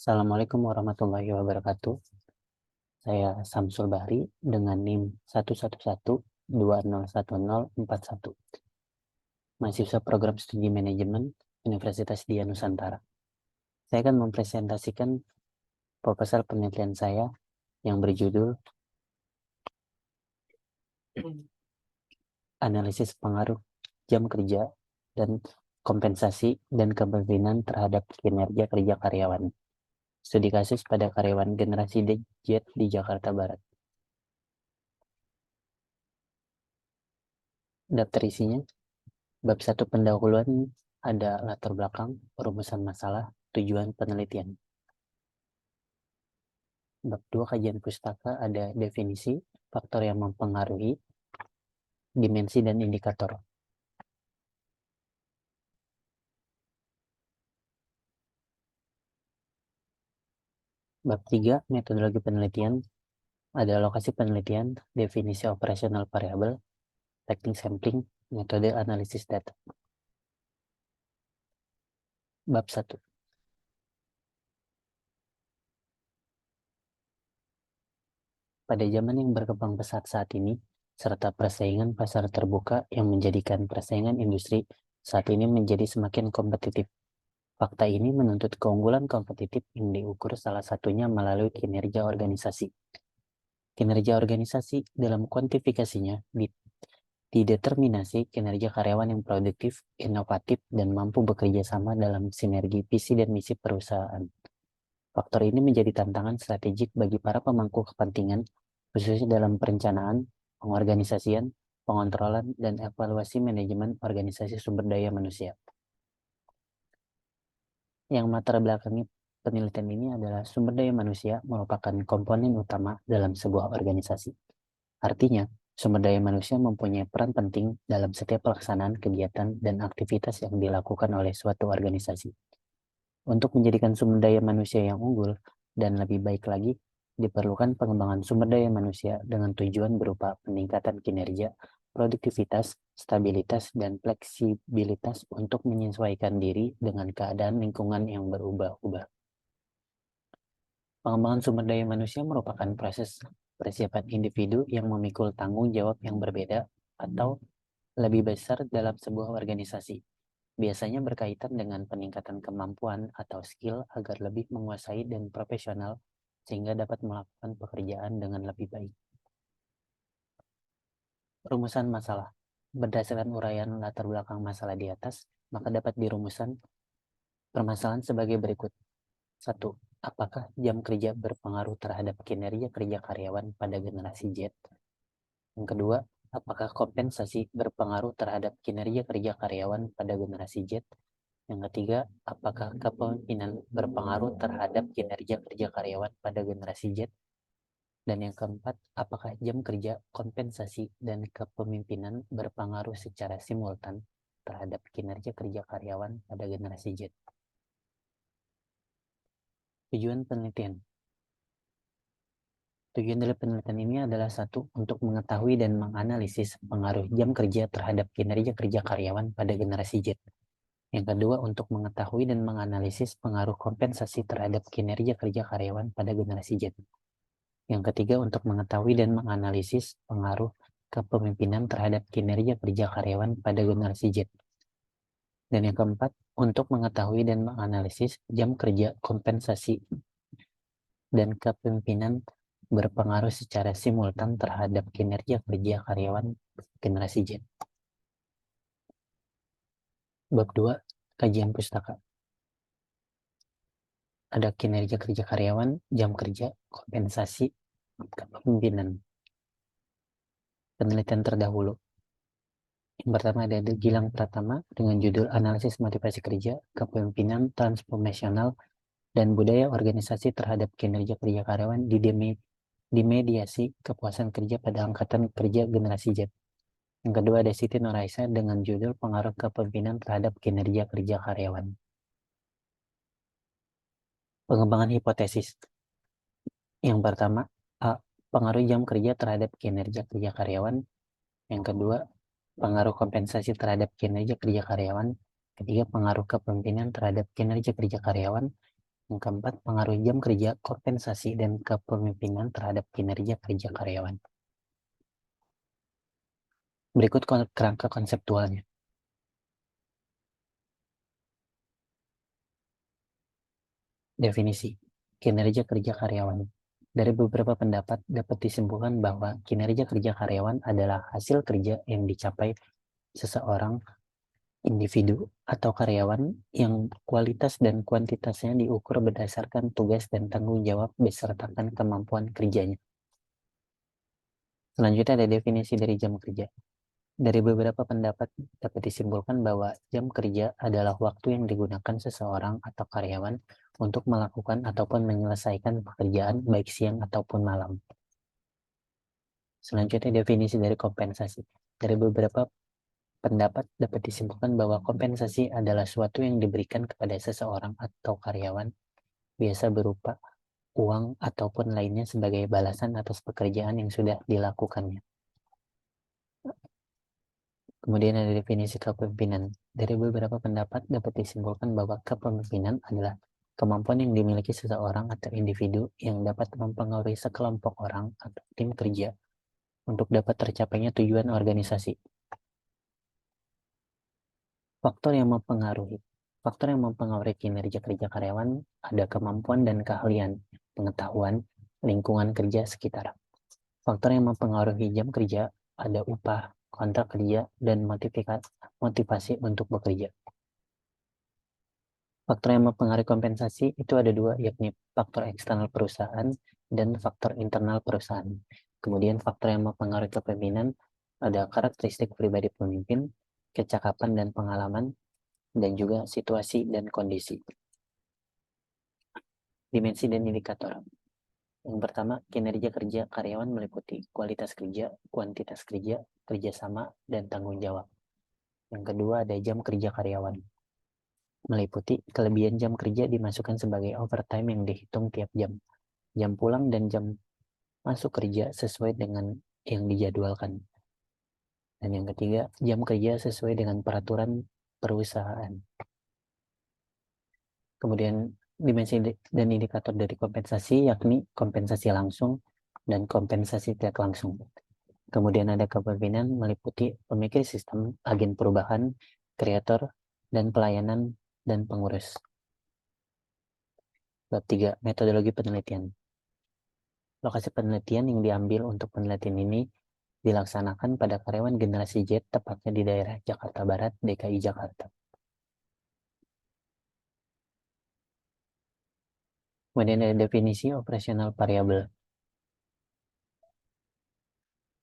Assalamualaikum warahmatullahi wabarakatuh. Saya Samsul Bahri dengan NIM 111201041, mahasiswa program studi manajemen Universitas Dian Nusantara. Saya akan mempresentasikan proposal penelitian saya yang berjudul Analisis Pengaruh Jam Kerja dan Kompensasi dan Kepemimpinan terhadap Kinerja Kerja Karyawan. Studi kasus pada karyawan generasi Z di Jakarta Barat. Daftar isinya: Bab 1 pendahuluan ada latar belakang, perumusan masalah, tujuan penelitian. Bab 2 kajian pustaka ada definisi, faktor yang mempengaruhi, dimensi dan indikator. Bab 3 metodologi penelitian ada lokasi penelitian, definisi operasional variabel, teknik sampling, metode analisis data. Bab 1. Pada zaman yang berkembang pesat saat ini, serta persaingan pasar terbuka yang menjadikan persaingan industri saat ini menjadi semakin kompetitif. Fakta ini menuntut keunggulan kompetitif yang diukur salah satunya melalui kinerja organisasi. Kinerja organisasi dalam kuantifikasinya dideterminasi kinerja karyawan yang produktif, inovatif, dan mampu bekerja sama dalam sinergi visi dan misi perusahaan. Faktor ini menjadi tantangan strategik bagi para pemangku kepentingan, khususnya dalam perencanaan, pengorganisasian, pengontrolan, dan evaluasi manajemen organisasi sumber daya manusia. Yang latar belakangi penelitian ini adalah sumber daya manusia merupakan komponen utama dalam sebuah organisasi. Artinya, sumber daya manusia mempunyai peran penting dalam setiap pelaksanaan kegiatan dan aktivitas yang dilakukan oleh suatu organisasi. Untuk menjadikan sumber daya manusia yang unggul dan lebih baik lagi, diperlukan pengembangan sumber daya manusia dengan tujuan berupa peningkatan kinerja, produktivitas, stabilitas, dan fleksibilitas untuk menyesuaikan diri dengan keadaan lingkungan yang berubah-ubah. Pengembangan sumber daya manusia merupakan proses persiapan individu yang memikul tanggung jawab yang berbeda atau lebih besar dalam sebuah organisasi. Biasanya berkaitan dengan peningkatan kemampuan atau skill agar lebih menguasai dan profesional sehingga dapat melakukan pekerjaan dengan lebih baik. Rumusan masalah. Berdasarkan uraian latar belakang masalah di atas, maka dapat dirumuskan permasalahan sebagai berikut. 1. Apakah jam kerja berpengaruh terhadap kinerja kerja karyawan pada generasi Z? Yang kedua, apakah kompensasi berpengaruh terhadap kinerja kerja karyawan pada generasi Z? Yang ketiga, apakah kepemimpinan berpengaruh terhadap kinerja kerja karyawan pada generasi Z? Dan yang keempat, apakah jam kerja, kompensasi, dan kepemimpinan berpengaruh secara simultan terhadap kinerja kerja karyawan pada generasi Z? Tujuan penelitian. Tujuan dari penelitian ini adalah 1. Untuk mengetahui dan menganalisis pengaruh jam kerja terhadap kinerja kerja karyawan pada generasi Z. Yang kedua, untuk mengetahui dan menganalisis pengaruh kompensasi terhadap kinerja kerja karyawan pada generasi Z. Yang ketiga, untuk mengetahui dan menganalisis pengaruh kepemimpinan terhadap kinerja kerja karyawan pada generasi Z. Dan yang keempat, untuk mengetahui dan menganalisis jam kerja, kompensasi, dan kepemimpinan berpengaruh secara simultan terhadap kinerja kerja karyawan generasi Z. Bab 2, kajian pustaka. Ada kinerja kerja karyawan, jam kerja, kompensasi, kepemimpinan. Penelitian terdahulu. Yang pertama ada Gilang Pratama dengan judul Analisis Motivasi Kerja, Kepemimpinan Transformasional, dan Budaya Organisasi terhadap Kinerja Kerja Karyawan di Mediasi Kepuasan Kerja pada Angkatan Kerja Generasi Z. Yang kedua ada Siti Nuraisa dengan judul Pengaruh Kepemimpinan terhadap Kinerja Kerja Karyawan. Pengembangan hipotesis. Yang pertama, A. Pengaruh jam kerja terhadap kinerja kerja karyawan. Yang kedua, pengaruh kompensasi terhadap kinerja kerja karyawan. Ketiga, pengaruh kepemimpinan terhadap kinerja kerja karyawan. Yang keempat, pengaruh jam kerja, kompensasi, dan kepemimpinan terhadap kinerja kerja karyawan. Berikut kerangka konseptualnya. Definisi kinerja kerja karyawan. Dari beberapa pendapat dapat disimpulkan bahwa kinerja kerja karyawan adalah hasil kerja yang dicapai seseorang, individu, atau karyawan yang kualitas dan kuantitasnya diukur berdasarkan tugas dan tanggung jawab besertakan kemampuan kerjanya. Selanjutnya ada definisi dari jam kerja. Dari beberapa pendapat dapat disimpulkan bahwa jam kerja adalah waktu yang digunakan seseorang atau karyawan untuk melakukan ataupun menyelesaikan pekerjaan baik siang ataupun malam. Selanjutnya definisi dari kompensasi. Dari beberapa pendapat dapat disimpulkan bahwa kompensasi adalah suatu yang diberikan kepada seseorang atau karyawan, biasa berupa uang ataupun lainnya sebagai balasan atas pekerjaan yang sudah dilakukannya. Kemudian ada definisi kepemimpinan. Dari beberapa pendapat dapat disimpulkan bahwa kepemimpinan adalah kemampuan yang dimiliki seseorang atau individu yang dapat mempengaruhi sekelompok orang atau tim kerja untuk dapat tercapainya tujuan organisasi. Faktor yang mempengaruhi kinerja kerja karyawan ada kemampuan dan keahlian, pengetahuan, lingkungan kerja sekitar. Faktor yang mempengaruhi jam kerja ada upah, kontrak kerja, dan motivasi untuk bekerja. Faktor yang mempengaruhi kompensasi itu ada dua, yakni faktor eksternal perusahaan dan faktor internal perusahaan. Kemudian faktor yang mempengaruhi kepemimpinan ada karakteristik pribadi pemimpin, kecakapan dan pengalaman, dan juga situasi dan kondisi. Dimensi dan indikator. Yang pertama, kinerja kerja karyawan meliputi kualitas kerja, kuantitas kerja, kerjasama, dan tanggung jawab. Yang kedua, ada jam kerja karyawan. Meliputi kelebihan jam kerja dimasukkan sebagai overtime yang dihitung tiap jam. Jam pulang dan jam masuk kerja sesuai dengan yang dijadwalkan. Dan yang ketiga, jam kerja sesuai dengan peraturan perusahaan. Kemudian dimensi dan indikator dari kompensasi yakni kompensasi langsung dan kompensasi tidak langsung. Kemudian ada kepemimpinan meliputi pemikir sistem, agen perubahan, kreator, dan pelayanan dan pengurus. Bab 3, metodologi penelitian. Lokasi penelitian yang diambil untuk penelitian ini dilaksanakan pada karyawan generasi Z, tepatnya di daerah Jakarta Barat, DKI Jakarta. Kemudian ada definisi operasional variabel.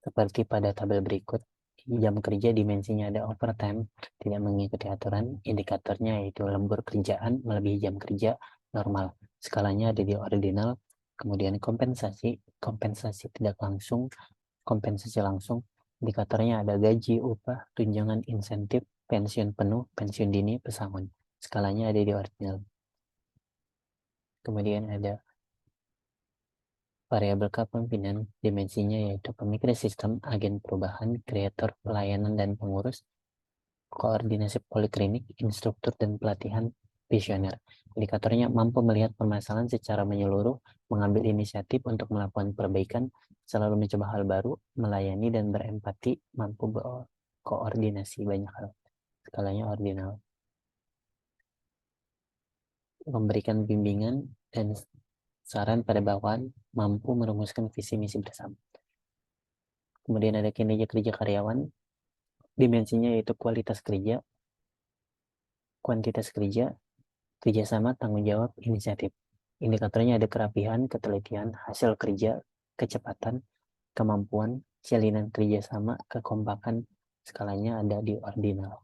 Seperti pada tabel berikut, jam kerja dimensinya ada overtime, tidak mengikuti aturan, indikatornya yaitu lembur kerjaan melebihi jam kerja normal. Skalanya ada di ordinal, kemudian kompensasi tidak langsung, kompensasi langsung, indikatornya ada gaji, upah, tunjangan insentif, pensiun penuh, pensiun dini, pesangon. Skalanya ada di ordinal. Kemudian ada variabel kepemimpinan, dimensinya yaitu pemikir sistem, agen perubahan, kreator, pelayanan, dan pengurus, koordinasi poliklinik, instruktur, dan pelatihan visioner. Indikatornya mampu melihat permasalahan secara menyeluruh, mengambil inisiatif untuk melakukan perbaikan, selalu mencoba hal baru, melayani dan berempati, mampu berkoordinasi banyak hal. Skalanya ordinal. Memberikan bimbingan dan saran pada bawahan, mampu merumuskan visi misi bersama. Kemudian ada kinerja kerja karyawan, dimensinya yaitu kualitas kerja, kuantitas kerja, kerjasama, tanggung jawab, inisiatif. Indikatornya ada kerapihan, ketelitian, hasil kerja, kecepatan, kemampuan, jalinan kerjasama, kekompakan, skalanya ada di ordinal.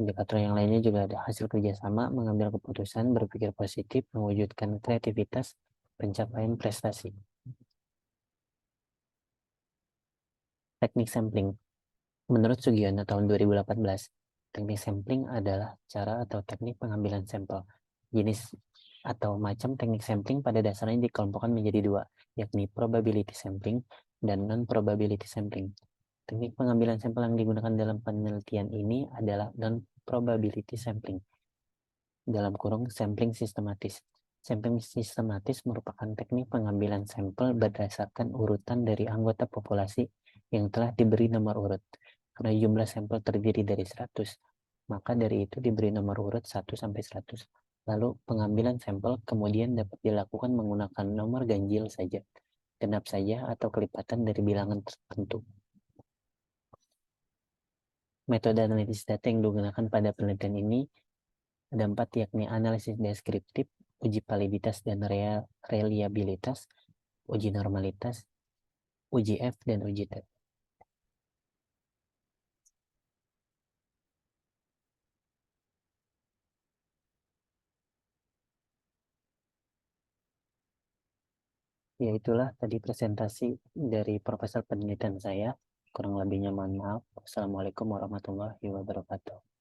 Indikator yang lainnya juga ada hasil kerjasama, mengambil keputusan, berpikir positif, mewujudkan kreativitas, pencapaian prestasi. Teknik sampling. Menurut Sugiono tahun 2018, teknik sampling adalah cara atau teknik pengambilan sampel. Jenis atau macam teknik sampling pada dasarnya dikelompokkan menjadi dua, yakni probability sampling dan non-probability sampling. Teknik pengambilan sampel yang digunakan dalam penelitian ini adalah non-probability sampling. dalam kurung sampling sistematis. Sampling sistematis merupakan teknik pengambilan sampel berdasarkan urutan dari anggota populasi yang telah diberi nomor urut. Karena jumlah sampel terdiri dari 100, maka dari itu diberi nomor urut 1 sampai 100. Lalu pengambilan sampel kemudian dapat dilakukan menggunakan nomor ganjil saja, genap saja, atau kelipatan dari bilangan tertentu. Metode analisis data yang digunakan pada penelitian ini ada 4, yakni analisis deskriptif, uji validitas dan reliabilitas, uji normalitas, uji F, dan uji T. Ya, itulah tadi presentasi dari proposal penelitian saya. Kurang lebihnya mohon maaf. Wassalamualaikum warahmatullahi wabarakatuh.